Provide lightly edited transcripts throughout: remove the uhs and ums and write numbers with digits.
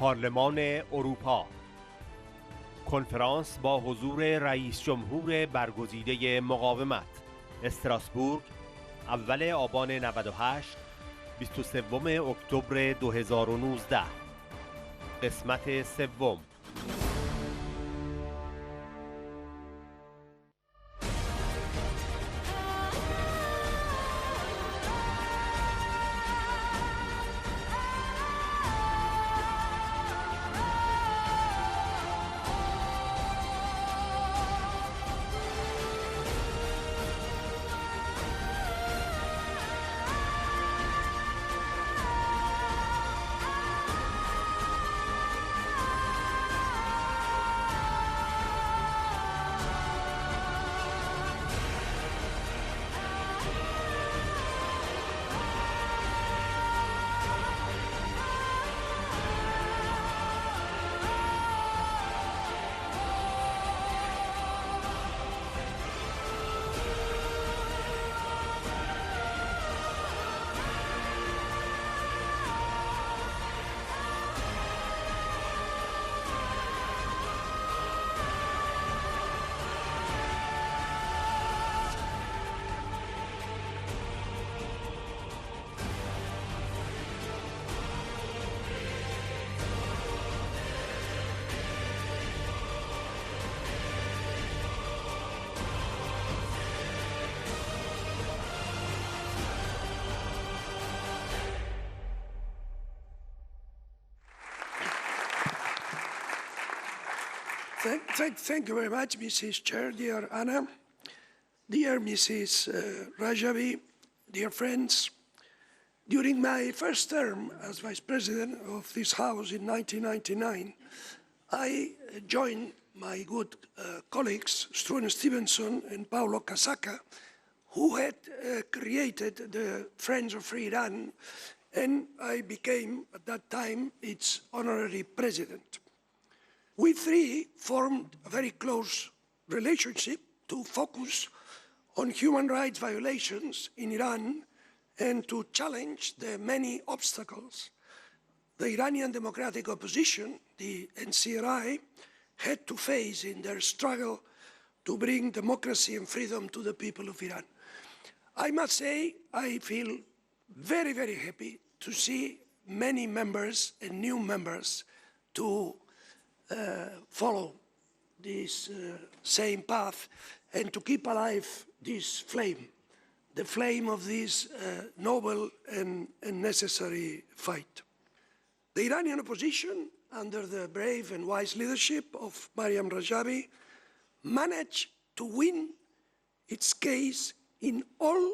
پارلمان اروپا، کنفرانس با حضور رئیس جمهور برگزیده مقاومت، استراسبورگ، اول آبان 98 23 اکتبر 2019. قسمت سوم. Thank you very much, Mrs. Chair, dear Anna, dear Mrs. Rajavi, dear friends. During my first term as Vice President of this House in 1999, I joined my good colleagues, Struan Stevenson and Paolo Casaca, who had created the Friends of Free Iran, and I became, at that time, its honorary president. We three formed a very close relationship to focus on human rights violations in Iran and to challenge the many obstacles the Iranian democratic opposition, the NCRI, had to face in their struggle to bring democracy and freedom to the people of Iran. I must say I feel very, very happy to see many members and new members to follow this same path and to keep alive this flame, the flame of this noble and necessary fight. The Iranian opposition, under the brave and wise leadership of Mariam Rajavi, managed to win its case in all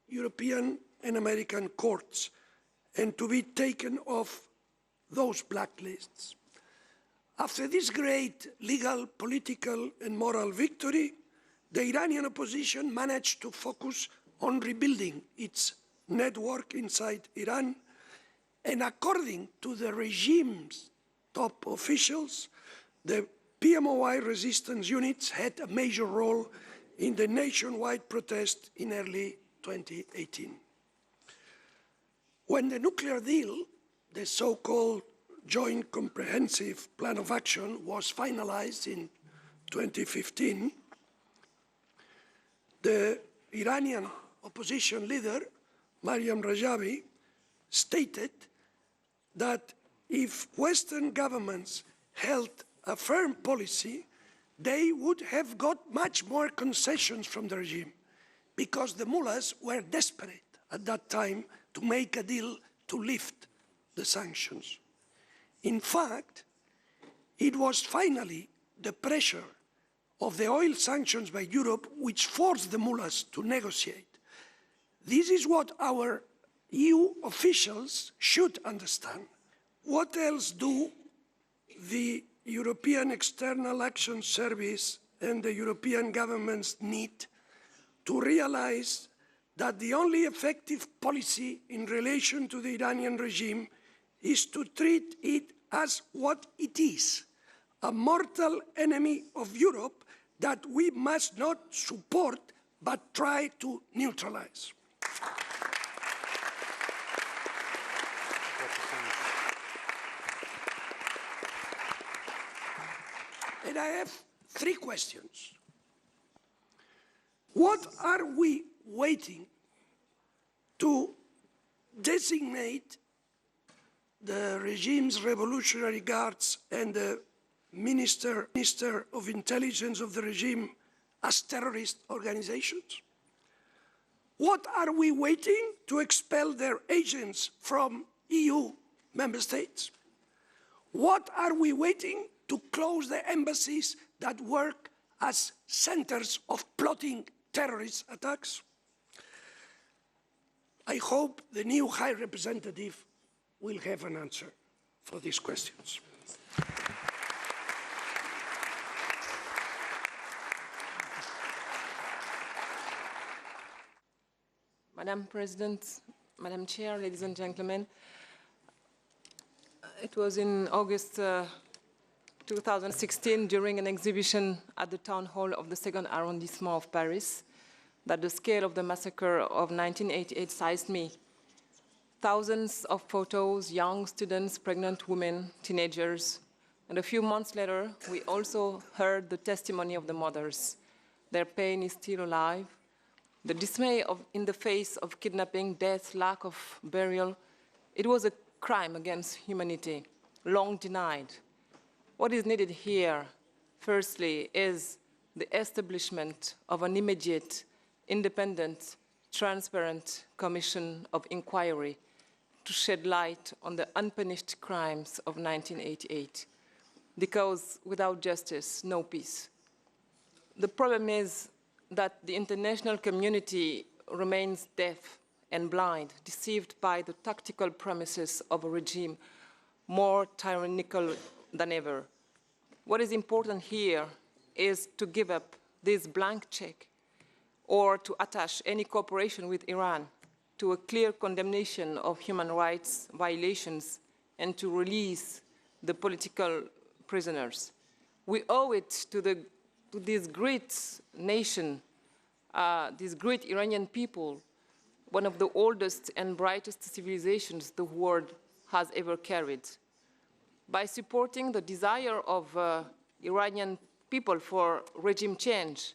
European and American courts and to be taken off those blacklists. After this great legal, political, and moral victory, the Iranian opposition managed to focus on rebuilding its network inside Iran, and according to the regime's top officials, the PMOI resistance units had a major role in the nationwide protest in early 2018. When the nuclear deal, the so-called Joint Comprehensive Plan of Action, was finalized in 2015, the Iranian opposition leader, Mariam Rajavi, stated that if Western governments held a firm policy, they would have got much more concessions from the regime, because the mullahs were desperate at that time to make a deal to lift the sanctions. In fact, it was finally the pressure of the oil sanctions by Europe which forced the mullahs to negotiate. This is what our EU officials should understand. What else do the European External Action Service and the European governments need to realize that the only effective policy in relation to the Iranian regime is to treat it as what it is, a mortal enemy of Europe that we must not support but try to neutralize. And I have three questions. What are we waiting to designate the regime's revolutionary guards and the Minister of Intelligence of the regime as terrorist organizations? What are we waiting to expel their agents from EU member states? What are we waiting to close the embassies that work as centers of plotting terrorist attacks? I hope the new High Representative will have an answer for these questions. Madam President, Madam Chair, ladies and gentlemen, it was in August 2016, during an exhibition at the town hall of the second arrondissement of Paris, that the scale of the massacre of 1988 seized me. Thousands of photos, young students, pregnant women, teenagers, and a few months later, we also heard the testimony of the mothers. Their pain is still alive. The dismay in the face of kidnapping, death, lack of burial, it was a crime against humanity, long denied. What is needed here, firstly, is the establishment of an immediate, independent, transparent commission of inquiry to shed light on the unpunished crimes of 1988. Because without justice, no peace. The problem is that the international community remains deaf and blind, deceived by the tactical promises of a regime more tyrannical than ever. What is important here is to give up this blank check or to attach any cooperation with Iran to a clear condemnation of human rights violations and to release the political prisoners. We owe it to this great nation, this great Iranian people, one of the oldest and brightest civilizations the world has ever carried. By supporting the desire of Iranian people for regime change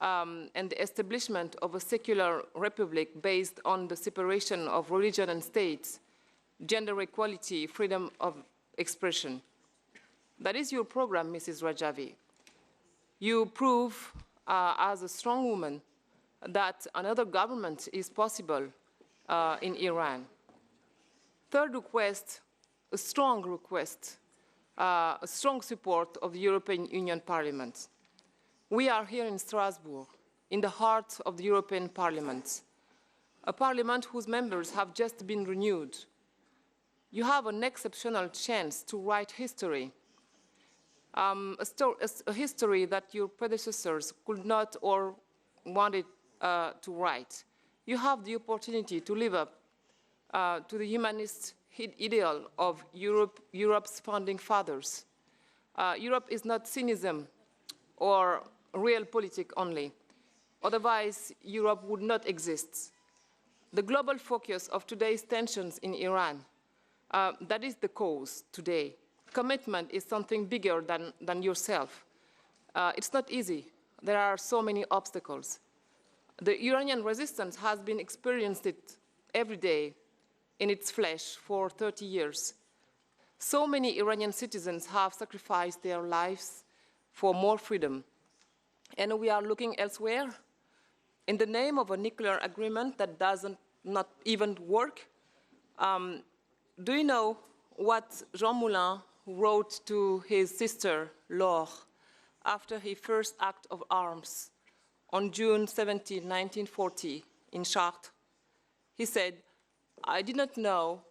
and the establishment of a secular republic based on the separation of religion and state, gender equality, freedom of expression. That is your program, Mrs. Rajavi. You prove, as a strong woman, that another government is possible in Iran. Third request, a strong request, a strong support of the European Union Parliament. We are here in Strasbourg, in the heart of the European Parliament, a parliament whose members have just been renewed. You have an exceptional chance to write history, a history that your predecessors could not or wanted to write. You have the opportunity to live up to the humanist ideal of Europe's founding fathers. Europe is not cynicism or realpolitik only. Otherwise, Europe would not exist. The global focus of today's tensions in Iran, that is the cause today. Commitment is something bigger than yourself. It's not easy. There are so many obstacles. The Iranian resistance has been experienced every day in its flesh for 30 years. So many Iranian citizens have sacrificed their lives for more freedom. And we are looking elsewhere in the name of a nuclear agreement that not even work. Do you know what Jean Moulin wrote to his sister, Laure, after his first act of arms on June 17, 1940, in Chartres? He said, "I did not know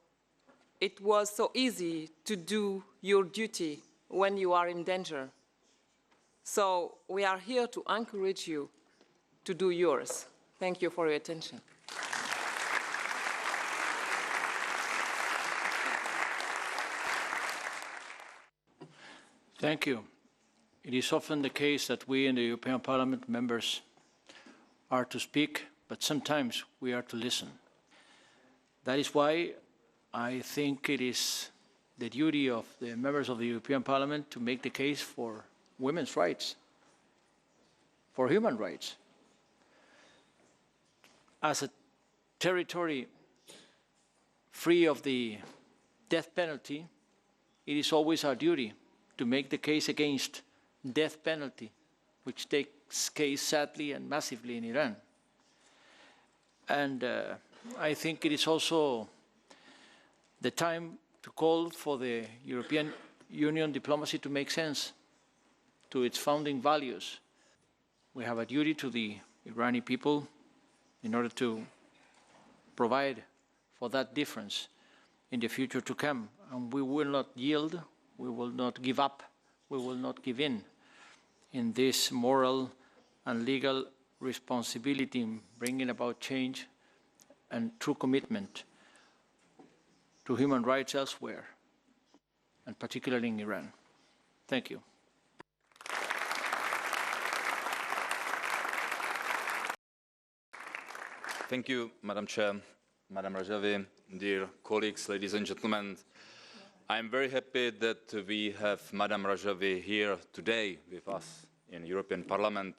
it was so easy to do your duty when you are in danger." So we are here to encourage you to do yours. Thank you for your attention. Thank you. It is often the case that we in the European Parliament members are to speak, but sometimes we are to listen. That is why I think it is the duty of the members of the European Parliament to make the case for women's rights, for human rights. As a territory free of the death penalty, it is always our duty to make the case against death penalty, which takes place sadly and massively in Iran. And I think it is also the time to call for the European Union diplomacy to make sense to its founding values. We have a duty to the Iranian people in order to provide for that difference in the future to come. And we will not yield, we will not give up, we will not give in this moral and legal responsibility in bringing about change and true commitment to human rights elsewhere, and particularly in Iran. Thank you. Thank you, Madam Chair, Madam Rajavi, dear colleagues, ladies and gentlemen. I am very happy that we have Madam Rajavi here today with us in European Parliament.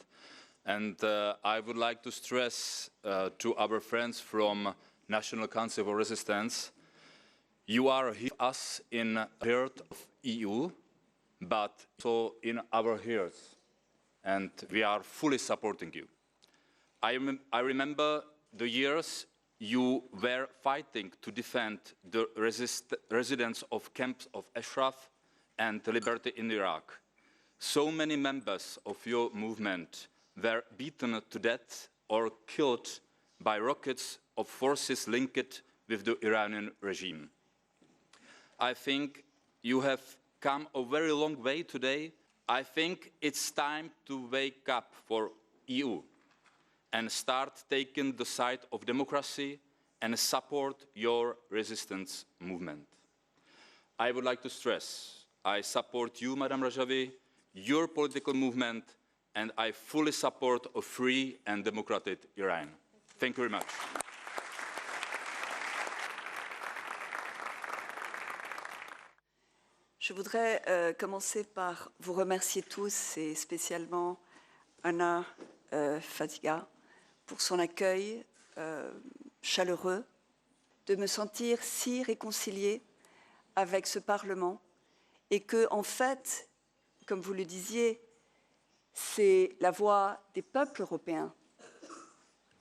And I would like to stress to our friends from National Council for Resistance, you are here with us in the heart of EU, but also in our hearts, and we are fully supporting you. I remember the years you were fighting to defend the residents of camps of Ashraf and liberty in Iraq. So many members of your movement were beaten to death or killed by rockets of forces linked with the Iranian regime. I think you have come a very long way today. I think it's time to wake up for EU and start taking the side of democracy and support your resistance movement. I would like to stress, I support you, Madam Rajavi, your political movement, and I fully support a free and democratic Iran. Thank you very much. Je voudrais commencer par vous remercier tous et spécialement Anna Fatiga pour son accueil chaleureux, de me sentir si réconciliée avec ce Parlement et que, en fait, comme vous le disiez, c'est la voix des peuples européens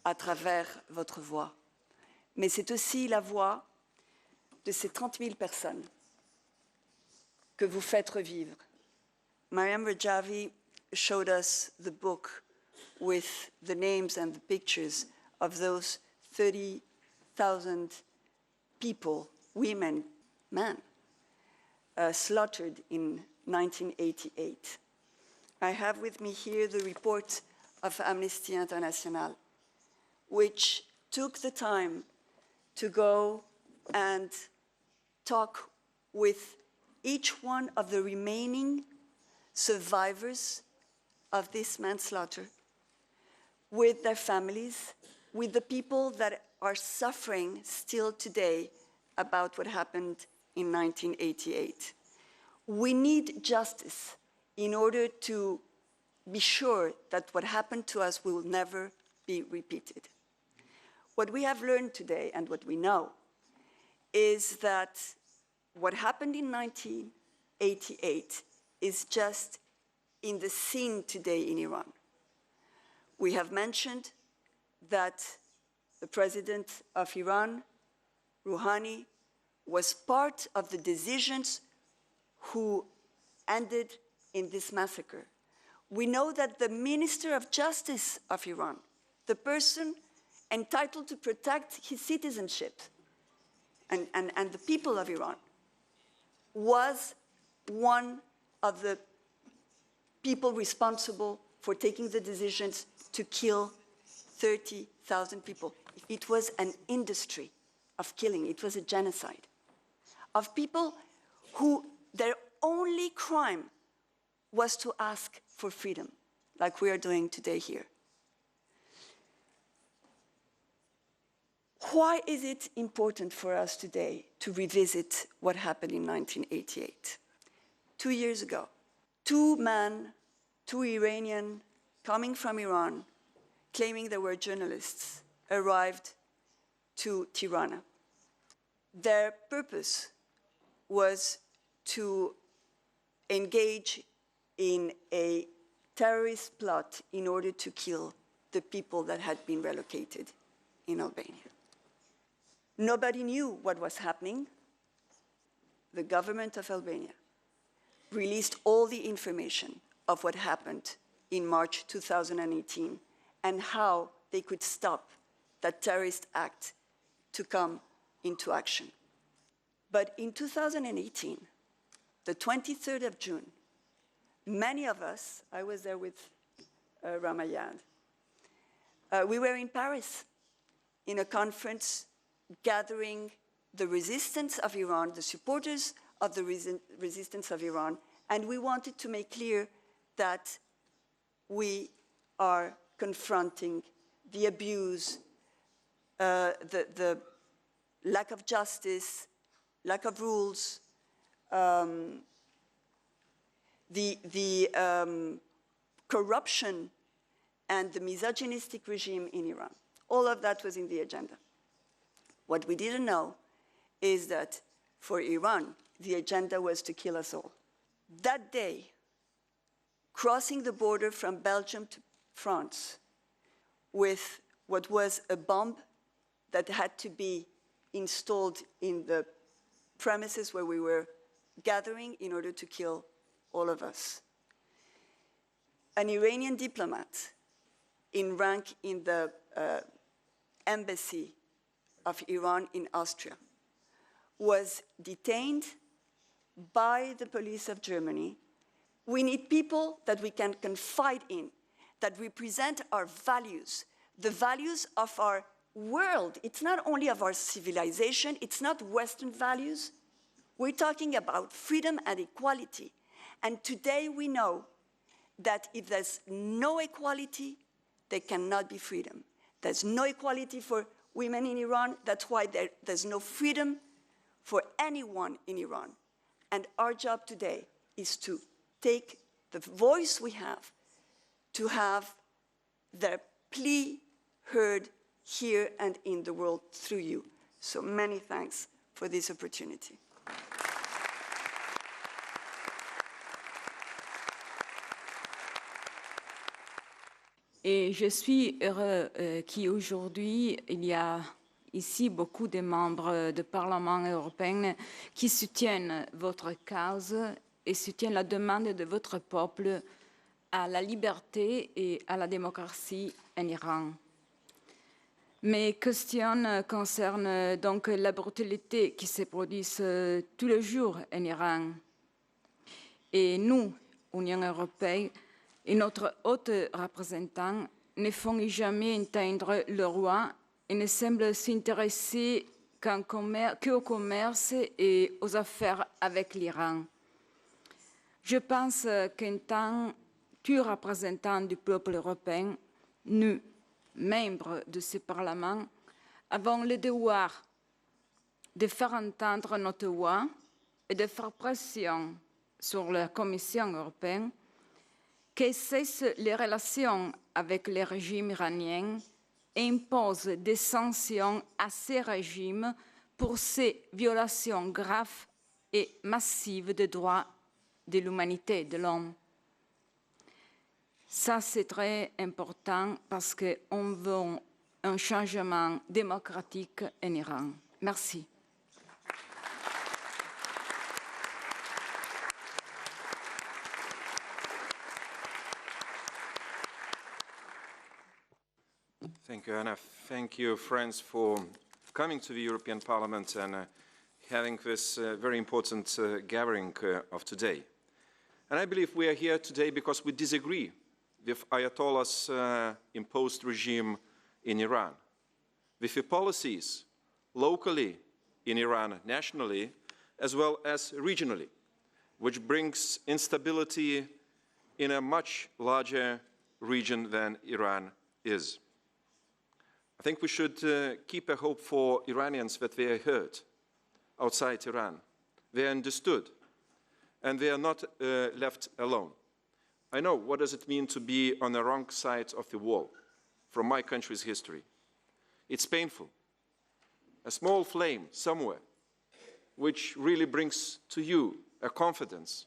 à travers votre voix. Mais c'est aussi la voix de ces 30 000 personnes que vous faites revivre. Mariam Rajavi showed us the book with the names and the pictures of those 30,000 people, women, men, slaughtered in 1988. I have with me here the report of Amnesty International, which took the time to go and talk with each one of the remaining survivors of this manslaughter, with their families, with the people that are suffering still today about what happened in 1988. We need justice in order to be sure that what happened to us will never be repeated. What we have learned today and what we know is that what happened in 1988 is just in the scene today in Iran. We have mentioned that the president of Iran, Rouhani, was part of the decisions who ended in this massacre. We know that the Minister of Justice of Iran, the person entitled to protect his citizenship and the people of Iran, was one of the people responsible for taking the decisions to kill 30,000 people. It was an industry of killing. It was a genocide of people who their only crime was to ask for freedom, like we are doing today here. Why is it important for us today to revisit what happened in 1988? 2 years ago, 2 men two Iranians coming from Iran, claiming they were journalists, arrived to Tirana. Their purpose was to engage in a terrorist plot in order to kill the people that had been relocated in Albania. Nobody knew what was happening. The government of Albania released all the information of what happened in March 2018 and how they could stop that terrorist act to come into action. But in 2018, the 23rd of June, many of us, I was there with Ramayad, we were in Paris in a conference gathering the resistance of Iran, the supporters of the resistance of Iran, and we wanted to make clear that we are confronting the abuse, the lack of justice, lack of rules, the corruption and the misogynistic regime in Iran. All of that was in the agenda. What we didn't know is that for Iran, the agenda was to kill us all. That day, crossing the border from Belgium to France with what was a bomb that had to be installed in the premises where we were gathering in order to kill all of us. An Iranian diplomat in rank in the embassy of Iran in Austria was detained by the police of Germany. We need people that we can confide in, that represent our values, the values of our world. It's not only of our civilization, it's not Western values. We're talking about freedom and equality. And today we know that if there's no equality, there cannot be freedom. There's no equality for women in Iran. That's why there's no freedom for anyone in Iran. And our job today is to take the voice we have to have their plea heard here and in the world through you. So many thanks for this opportunity. Et je suis heureux qu'aujourd'hui, il y a ici beaucoup de membres du Parlement européen qui soutiennent votre cause et soutiennent la demande de votre peuple à la liberté et à la démocratie en Iran. Mes questions concernent donc la brutalité qui se produit tous les jours en Iran. Et nous, Union européenne, et notre haute représentant ne font jamais entendre le roi et ne semblent s'intéresser qu'au commerce et aux affaires avec l'Iran. Je pense qu'en tant que représentant du peuple européen, nous, membres de ce Parlement, avons le devoir de faire entendre notre voix et de faire pression sur la Commission européenne que cesse les relations avec le régime iranien et impose des sanctions à ce régime pour ces violations graves et massives des droits de l'humanité, de l'homme. Ça, c'est très important parce qu'on veut un changement démocratique en Iran. Merci. Thank you, Anna. Thank you, friends, for coming to the European Parliament and having this very important gathering of today. And I believe we are here today because we disagree with Ayatollah's imposed regime in Iran, with the policies locally in Iran, nationally, as well as regionally, which brings instability in a much larger region than Iran is. I think we should keep a hope for Iranians that they are heard outside Iran. They are understood, and they are not left alone. I know what does it mean to be on the wrong side of the wall from my country's history. It's painful. A small flame somewhere, which really brings to you a confidence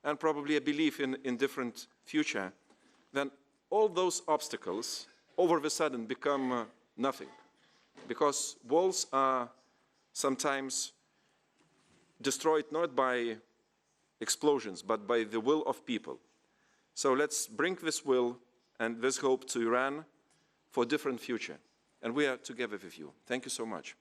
and probably a belief in different future, then all those obstacles all of a sudden become nothing. Because walls are sometimes destroyed not by explosions, but by the will of people. So let's bring this will and this hope to Iran for a different future. And we are together with you. Thank you so much.